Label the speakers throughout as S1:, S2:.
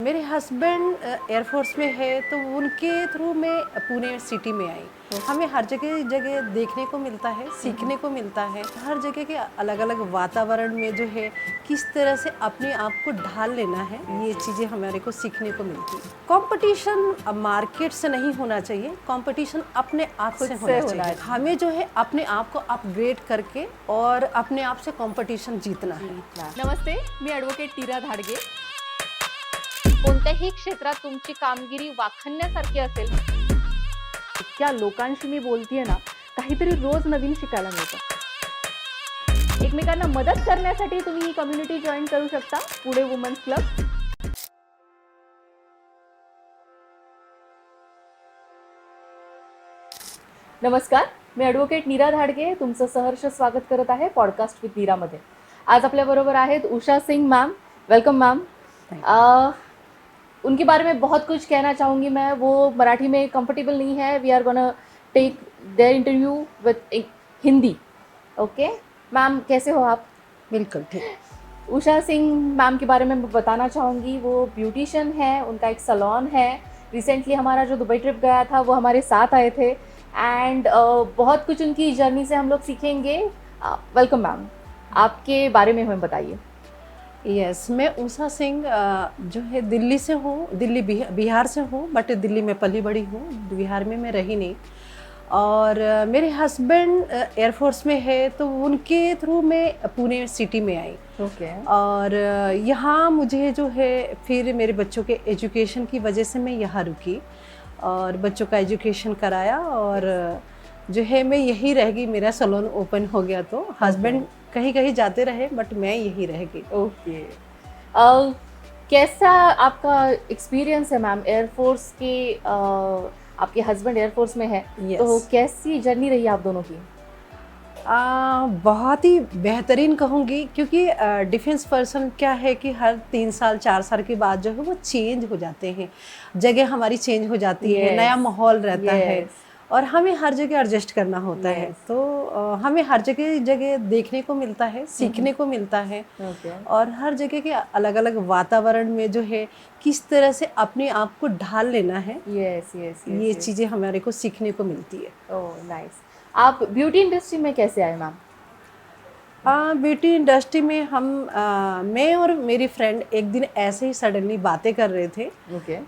S1: मेरे husband air force में है, तो उनके थ्रू मैं पुणे सिटी में आई। हमें हर जगह जगह देखने को मिलता है, सीखने को मिलता है। हर जगह के अलग अलग वातावरण में जो है किस तरह से अपने आप को ढाल लेना है, ये चीज़ें हमारे को सीखने को मिलती है। कंपटीशन मार्केट से नहीं होना चाहिए, कंपटीशन अपने आप से होना चाहिए। हमें जो है अपने आप को अपग्रेड करके और अपने आप से कंपटीशन जीतना है।
S2: नमस्ते, मी ॲडव्होकेट टीरा धाडगे।
S3: कोणत्याही क्षेत्रात तुमची कामगिरी वाखाणण्यासारखी असेल,
S2: त्या लोकांशी मी बोलतीये ना, काहीतरी रोज नवीन शिकायला मिळतं। एकमेकांना मदत करण्यासाठी तुम्ही ही कम्युनिटी जॉईन करू शकता, पुणे वुमन्स क्लब। नमस्कार, मी ॲडव्होकेट नीरा धाडगे तुमचं सहर्ष स्वागत करत आहे पॉडकास्ट विथ नीरामध्ये। आज आपल्याबरोबर आहेत Usha Singh ma'am. Welcome ma'am. उनके बारे में बहुत कुछ कहना चाहूँगी मैं, वो मराठी में कंफर्टेबल नहीं है। We are gonna take their interview with Hindi. Okay ma'am, कैसे हो आप?
S1: बिल्कुल ठीक।
S2: उषा सिंह मैम के बारे में बताना चाहूँगी, वो ब्यूटिशियन है, उनका एक सैलून है। रिसेंटली हमारा जो दुबई ट्रिप गया था वो हमारे साथ आए थे एंड बहुत कुछ उनकी जर्नी से हम लोग सीखेंगे। वेलकम मैम, आपके बारे में हमें बताइए।
S1: यस, मैं उषा सिंह जो है दिल्ली से हूँ, दिल्ली बिहार से हूँ, बट दिल्ली में पली बड़ी हूँ, बिहार में मैं रही नहीं। और मेरे हस्बैंड एयरफोर्स में है, तो उनके थ्रू मैं पुणे सिटी में आई।
S2: ओके।
S1: और यहाँ मुझे जो है फिर मेरे बच्चों के एजुकेशन की वजह से मैं यहाँ रुकी और बच्चों का एजुकेशन कराया, और जो है मैं यही रह गई। मेरा सैलून ओपन हो गया, तो हस्बैंड कहीं कहीं जाते रहे बट मैं यही रह गई।
S2: ओके। कैसा आपका एक्सपीरियंस है मैम एयरफोर्स के? आपके हस्बैंड एयरफोर्स में है, तो कैसी जर्नी रही आप दोनों की?
S1: बहुत ही बेहतरीन कहूँगी, क्योंकि डिफेंस पर्सन क्या है कि हर 3 साल 4 साल के बाद जो है वो चेंज हो जाते हैं, जगह हमारी चेंज हो जाती है, नया माहौल रहता है और हमें हर जगह एडजस्ट करना होता है। तो हमें हर जगह जगह देखने को मिलता है, सीखने को मिलता है। और हर जगह के अलग अलग वातावरण में जो है किस तरह से अपने आप को ढाल लेना है, ये चीज़ें हमारे को सीखने को मिलती है।
S2: Oh nice. आप ब्यूटी इंडस्ट्री में कैसे आए मैम?
S1: ब्यूटी इंडस्ट्री में मैं और मेरी फ्रेंड एक दिन ऐसे ही सडनली बातें कर रहे थे।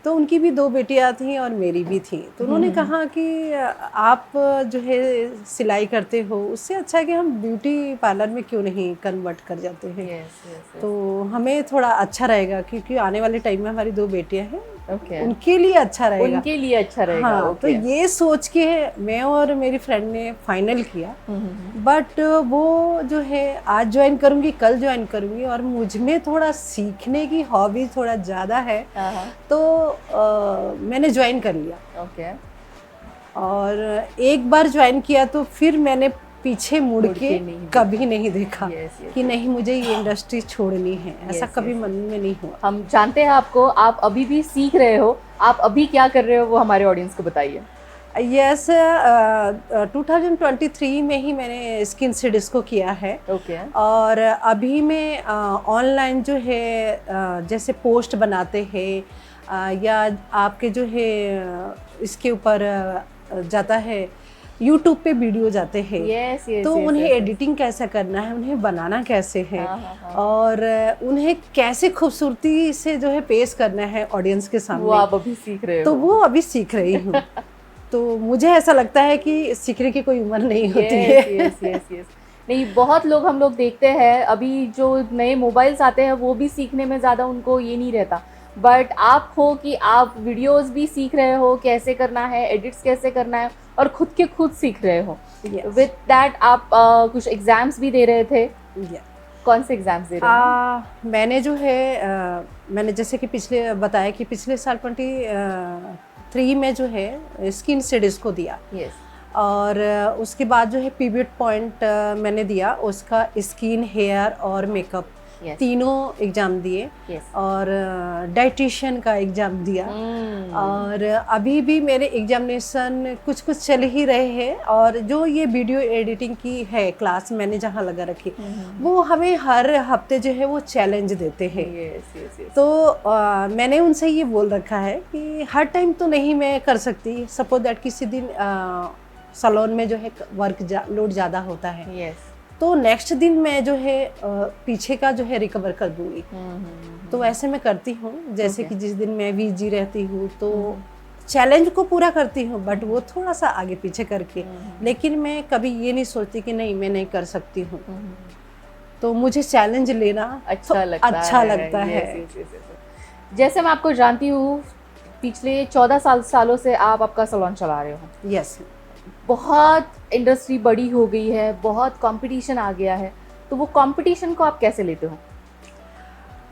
S1: तो उनकी भी 2 बेटियां थी और मेरी भी थी, तो उन्होंने कहा कि आप जो है सिलाई करते हो, उससे अच्छा है कि हम ब्यूटी पार्लर में क्यों नहीं कन्वर्ट कर जाते हैं। तो हमें थोड़ा अच्छा रहेगा, क्योंकि आने वाले टाइम में हमारी 2 बेटियां हैं, उनके लिए अच्छा रहेगा।
S2: उनके लिए अच्छा रहेगा।
S1: हाँ, तो ये सोच के मैं और मेरी फ्रेंड ने फाइनल किया। बट वो जो है आज ज्वाइन करूंगी, कल ज्वाइन करूंगी, और मुझ में थोड़ा सीखने की हॉबी थोड़ा ज़्यादा है, तो मैंने ज्वाइन कर लिया।
S2: ओके।
S1: और एक बार ज्वाइन किया तो फिर मैंने पीछे मुड़ के कभी नहीं देखा कि नहीं मुझे ये इंडस्ट्री छोड़नी है, ऐसा कभी मन में नहीं हुआ।
S2: हम जानते हैं आपको, आप अभी भी सीख रहे हो। आप अभी क्या कर रहे हो वो हमारे ऑडियंस को बताइए।
S1: यस, 2023 में ही मैंने स्किन से डिस्को किया है। और अभी मैं ऑनलाइन जो है जैसे पोस्ट बनाते हैं या आपके जो है इसके ऊपर जाता है, यूट्यूब पे वीडियो जाते हैं, तो उन्हें एडिटिंग कैसे करना है, उन्हें बनाना कैसे है, और उन्हें कैसे खूबसूरती से जो है पेश करना है ऑडियंस के सामने,
S2: वो आप अभी सीख रहे हो।
S1: तो वो अभी सीख रही हूँ। तो मुझे ऐसा लगता है कि सीखने की कोई उम्र नहीं होती है।
S2: नहीं, बहुत लोग हम लोग देखते हैं अभी जो नए मोबाइल्स आते हैं वो भी सीखने में ज़्यादा उनको ये नहीं रहता, बट आप हो कि आप वीडियोस भी सीख रहे हो कैसे करना है, एडिट्स कैसे करना है, और खुद के खुद सीख रहे हो। विद दैट आप कुछ एग्जाम्स भी दे रहे थे। कौन से एग्जाम्स दे रहे हो?
S1: मैंने जो है मैंने जैसे कि पिछले बताया कि पिछले साल 23 में जो है स्किन से डिस्को दिया। और उसके बाद जो है पिवट पॉइंट मैंने दिया, उसका स्किन, हेयर और मेकअप तीनों एग्जाम दिए। और डाइटिशियन का एग्जाम दिया। और अभी भी मेरे एग्जामिनेशन कुछ कुछ चल ही रहे हैं। और जो ये वीडियो एडिटिंग की है क्लास मैंने जहाँ लगा रखी, वो हमें हर हफ्ते जो है वो चैलेंज देते हैं। तो मैंने उनसे ये बोल रखा है कि हर टाइम तो नहीं मैं कर सकती, सपोज दैट किसी दिन सैलून में जो है वर्क लोड ज़्यादा होता है, तो नेक्स्ट दिन मैं जो है पीछे का जो है रिकवर कर दूंगी। तो ऐसे मैं करती हूँ, जैसे कि जिस दिन मैं बिजी रहती हूँ तो चैलेंज को पूरा करती हूँ, बट वो थोड़ा सा आगे पीछे करके, लेकिन मैं कभी ये नहीं सोचती कि नहीं मैं नहीं कर सकती हूँ। तो मुझे चैलेंज लेना अच्छा लगता है।
S2: जैसे मैं आपको जानती हूँ, पिछले 14 सालों से आप आपका सैलून चला रहे हो।
S1: यस।
S2: बहुत इंडस्ट्री बड़ी हो गई है, बहुत कंपटीशन आ गया है, तो वो कंपटीशन को आप कैसे लेते हो?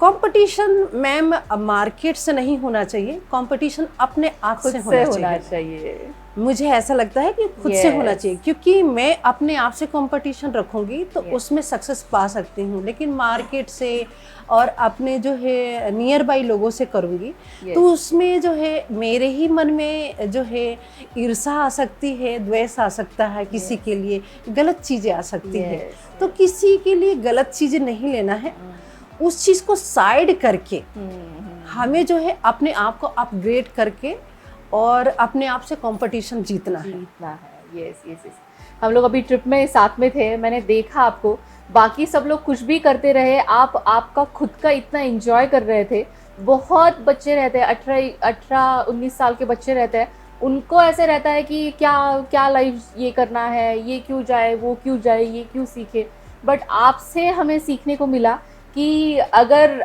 S1: कंपटीशन मैम मार्केट से नहीं होना चाहिए, कंपटीशन अपने आप से होना चाहिए। मुझे ऐसा लगता है कि खुद से होना चाहिए, क्योंकि मैं अपने आप से कंपटीशन रखूंगी तो उसमें सक्सेस पा सकती हूँ। लेकिन मार्केट से और अपने जो है नियर बाई लोगों से करूँगी तो उसमें जो है मेरे ही मन में जो है ईर्ष्या आ सकती है, द्वेष आ सकता है, किसी के लिए गलत चीज़ें आ सकती है। तो किसी के लिए गलत चीज़ें नहीं लेना है, उस चीज़ को साइड करके हमें जो है अपने आप को अपग्रेड करके और अपने आप से कंपटीशन जीतना है।
S2: यस। हम लोग अभी ट्रिप में साथ में थे, मैंने देखा आपको, बाकी सब लोग कुछ भी करते रहे, आप आपका खुद का इतना एंजॉय कर रहे थे। बहुत बच्चे रहते हैं, 18-19 साल के बच्चे रहते हैं, उनको ऐसे रहता है कि क्या लाइफ ये करना है, ये क्यों जाए, वो क्यों जाए, ये क्यों सीखे। बट आपसे हमें सीखने को मिला कि अगर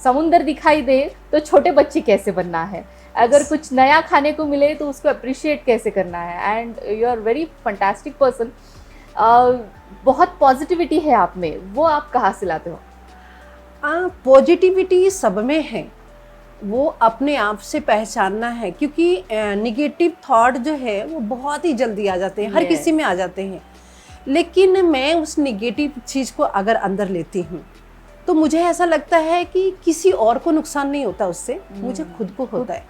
S2: समुंदर दिखाई दे तो छोटे बच्चे कैसे बनना है, अगर कुछ नया खाने को मिले तो उसको अप्रिशिएट कैसे करना है। And you are very fantastic person. बहुत पॉजिटिविटी है आप में, वो आप कहाँ से लाते हो?
S1: पॉजिटिविटी सब में है, वो अपने आप से पहचानना है, क्योंकि निगेटिव थॉट जो है वो बहुत ही जल्दी आ जाते हैं, हर किसी में आ जाते हैं। लेकिन मैं उस निगेटिव चीज़ को अगर अंदर लेती हूँ तो मुझे ऐसा लगता है कि किसी और को नुकसान नहीं होता उससे, मुझे खुद को होता है।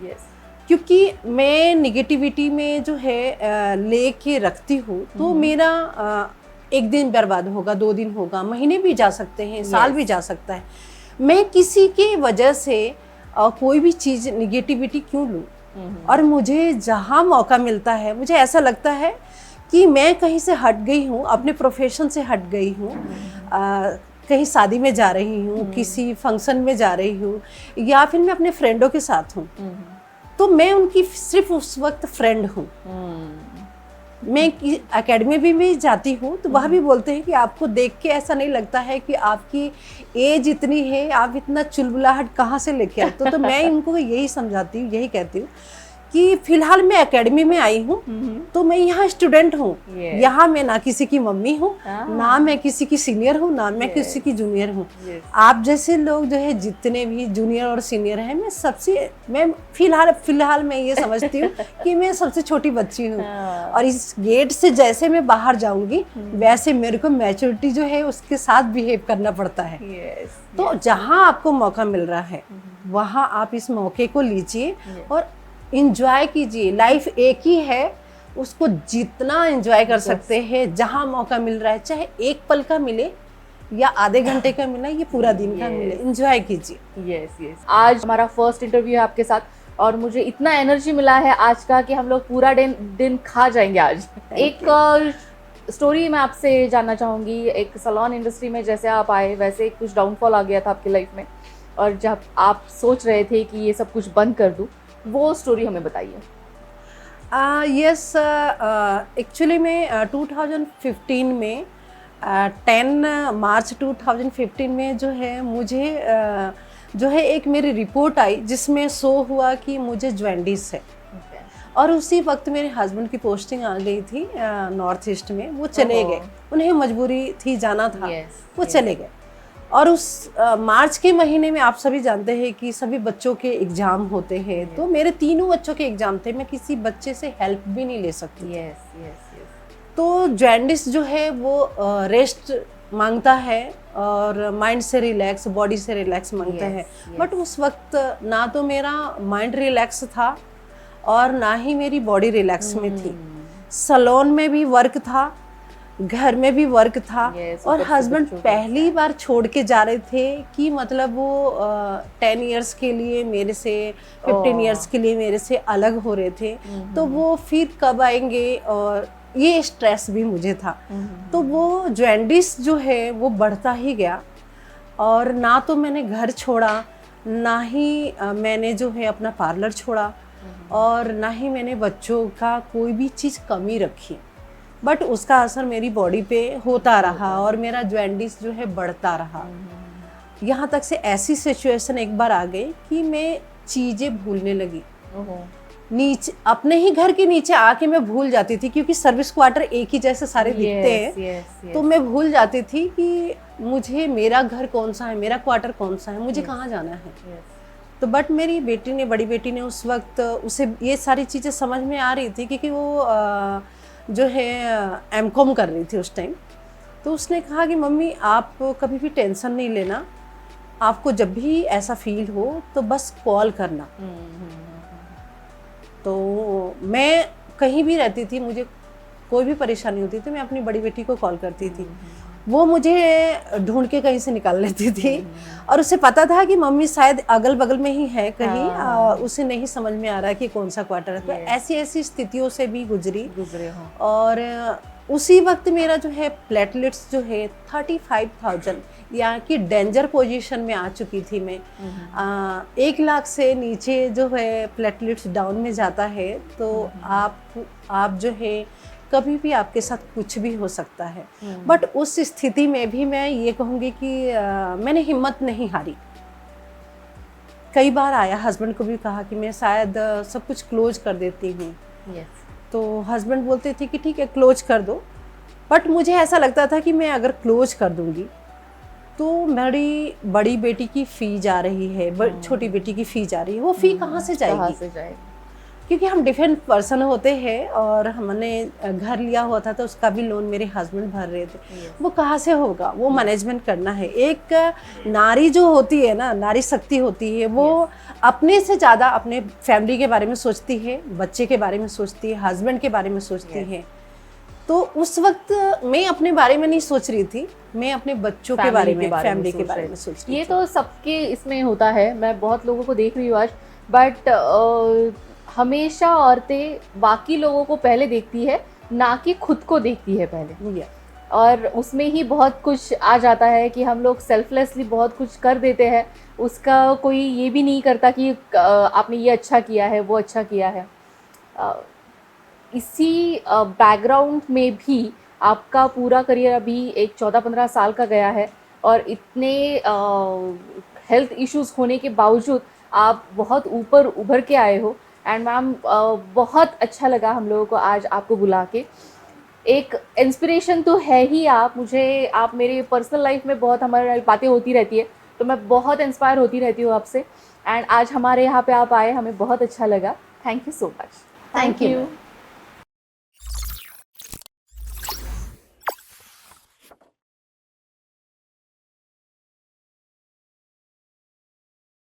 S2: यस।
S1: क्योंकि मैं निगेटिविटी में जो है लेके रखती हूँ तो मेरा एक दिन बर्बाद होगा, 2 दिन होगा, महीने भी जा सकते हैं, साल भी जा सकता है। मैं किसी के वजह से कोई भी चीज़ निगेटिविटी क्यों लूँ? और मुझे जहाँ मौका मिलता है, मुझे ऐसा लगता है कि मैं कहीं से हट गई हूँ, अपने प्रोफेशन से हट गई हूँ, कहीं शादी में जा रही हूँ, किसी फंक्शन में जा रही हूँ, या फिर मैं अपने फ्रेंडों के साथ हूँ, तो मैं उनकी सिर्फ उस वक्त फ्रेंड हूँ। मैं एकेडमी भी जाती हूँ तो वह भी बोलते हैं कि आपको देख के ऐसा नहीं लगता है कि आपकी एज इतनी है, आप इतना चुलबुलाहट कहाँ से लेके आते हो। तो मैं इनको यही समझाती हूँ, यही कहती हूँ कि फिलहाल मैं एकेडमी में आई हूँ तो मैं यहाँ स्टूडेंट हूँ। यहाँ मैं ना किसी की मम्मी हूँ, ना मैं किसी की सीनियर हूँ, ना मैं किसी की जूनियर हूँ। आप जैसे लोग जो है जितने भी जूनियर और सीनियर हैं, मैं फिलहाल मैं ये समझती हूँ कि मैं सबसे छोटी बच्ची हूँ। और इस गेट से जैसे मैं बाहर जाऊंगी वैसे मेरे को मैच्योरिटी जो है उसके साथ बिहेव करना पड़ता है। तो जहाँ आपको मौका मिल रहा है वहाँ आप इस मौके को लीजिए और इंजॉय कीजिए। लाइफ एक ही है, उसको जितना एंजॉय कर सकते हैं, जहाँ मौका मिल रहा है, चाहे एक पल का मिले या आधे घंटे का मिले या पूरा दिन का मिले, एंजॉय कीजिए।
S2: यस। आज हमारा फर्स्ट इंटरव्यू है आपके साथ और मुझे इतना एनर्जी मिला है आज का कि हम लोग पूरा दिन खा जाएंगे आज। एक स्टोरी मैं आपसे जानना चाहूँगी। एक सैलून इंडस्ट्री में जैसे आप आए वैसे कुछ डाउनफॉल आ गया था आपकी लाइफ में, और जब आप सोच रहे थे कि ये सब कुछ बंद कर दूँ, वो स्टोरी हमें बताइए।
S1: यस, एक्चुअली मैं 2015 में 10 मार्च 2015 में जो है मुझे जो है एक मेरी रिपोर्ट आई जिसमें शो हुआ कि मुझे जॉन्डिस है। और उसी वक्त मेरे हस्बैंड की पोस्टिंग आ गई थी नॉर्थ ईस्ट में, वो चले गए, उन्हें मजबूरी थी जाना था, वो चले गए। और उस मार्च के महीने में आप सभी जानते हैं कि सभी बच्चों के एग्ज़ाम होते हैं, तो मेरे तीनों बच्चों के एग्ज़ाम थे, मैं किसी बच्चे से हेल्प भी नहीं ले सकती। तो जॉन्डिस जो है वो रेस्ट मांगता है और माइंड से रिलैक्स, बॉडी से रिलैक्स मांगता है। बट उस वक्त ना तो मेरा माइंड रिलैक्स था और ना ही मेरी बॉडी रिलैक्स में थी। सैलून में भी वर्क था, घर में भी वर्क था। और हस्बैंड पहली बार छोड़ के जा रहे थे कि मतलब वो 10 इयर्स के लिए मेरे से, 15 इयर्स के लिए मेरे से अलग हो रहे थे। तो वो फिर कब आएंगे, और ये स्ट्रेस भी मुझे था। तो वो जॉन्डिस जो है वो बढ़ता ही गया। और ना तो मैंने घर छोड़ा, ना ही मैंने जो है अपना पार्लर छोड़ा, और ना ही मैंने बच्चों का कोई भी चीज़ कमी रखी। बट उसका असर मेरी बॉडी पे होता रहा और मेरा जॉन्डिस जो है बढ़ता रहा। यहाँ तक से ऐसी सिचुएशन एक बार आ गई कि मैं चीज़ें भूलने लगी। नीचे अपने ही घर के नीचे आके मैं भूल जाती थी, क्योंकि सर्विस क्वार्टर एक ही जैसे सारे दिखते हैं। तो मैं भूल जाती थी कि मुझे मेरा घर कौन सा है, मेरा क्वार्टर कौन सा है, मुझे कहाँ जाना है। तो बट मेरी बेटी ने, बड़ी बेटी ने उस वक्त, उसे ये सारी चीज़ें समझ में आ रही थी, क्योंकि वो जो है एमकॉम कर रही थी उस टाइम। तो उसने कहा कि मम्मी आप कभी भी टेंशन नहीं लेना, आपको जब भी ऐसा फील हो तो बस कॉल करना। तो मैं कहीं भी रहती थी, मुझे कोई भी परेशानी होती थी, मैं अपनी बड़ी बेटी को कॉल करती थी। वो मुझे ढूंढ के कहीं से निकाल लेती थी। और उसे पता था कि मम्मी शायद अगल बगल में ही है कहीं, उसे नहीं समझ में आ रहा कि कौन सा क्वार्टर है। तो ऐसी ऐसी स्थितियों से भी गुजरे हो। और उसी वक्त मेरा जो है प्लेटलेट्स जो है 35,000, यहाँ की डेंजर पोजीशन में आ चुकी थी मैं। 1 लाख से नीचे जो है प्लेटलेट्स डाउन में जाता है तो आप जो है कभी भी आपके साथ कुछ भी हो सकता है। बट उस स्थिति में भी मैं ये कहूँगी कि मैंने हिम्मत नहीं हारी। कई बार आया, हस्बैंड को भी कहा कि मैं शायद सब कुछ क्लोज कर देती हूँ। तो हस्बैंड बोलते थे कि ठीक है क्लोज कर दो। बट मुझे ऐसा लगता था कि मैं अगर क्लोज कर दूँगी तो मेरी बड़ी बेटी की फ़ी जा रही है, छोटी बेटी की फ़ी जा रही है, वो फ़ी कहाँ से जाएगी? क्योंकि हम डिफरेंट पर्सन होते हैं और हमने घर लिया हुआ था तो उसका भी लोन मेरे हस्बैंड भर रहे थे। वो कहाँ से होगा, वो मैनेजमेंट करना है। एक नारी जो होती है ना, नारी शक्ति होती है, वो अपने से ज़्यादा अपने फैमिली के बारे में सोचती है, बच्चे के बारे में सोचती है, हस्बैंड के बारे में सोचती है। तो उस वक्त मैं अपने बारे में नहीं सोच रही थी, मैं अपने बच्चों के बारे में, फैमिली के बारे में सोच रही थी।
S2: ये तो सबके इसमें होता है, मैं बहुत लोगों को देख रही हूँ आज। बट हमेशा औरतें बाकी लोगों को पहले देखती है, ना कि खुद को देखती है पहले। और उसमें ही बहुत कुछ आ जाता है कि हम लोग सेल्फलेसली बहुत कुछ कर देते हैं, उसका कोई ये भी नहीं करता कि आपने ये अच्छा किया है, वो अच्छा किया है। इसी बैकग्राउंड में भी आपका पूरा करियर अभी एक 14-15 साल का गया है, और इतने हेल्थ इश्यूज़ होने के बावजूद आप बहुत ऊपर उभर के आए हो। एंड मैम बहुत अच्छा लगा हम लोगों को आज आपको बुला के। एक इंस्पिरेशन तो है ही आप मुझे, आप मेरे पर्सनल लाइफ में बहुत हमारी बातें होती रहती है, तो मैं बहुत इंस्पायर होती रहती हूँ आपसे। एंड आज हमारे यहाँ पे आप आए, हमें बहुत अच्छा लगा। Thank you so much.
S1: Thank you.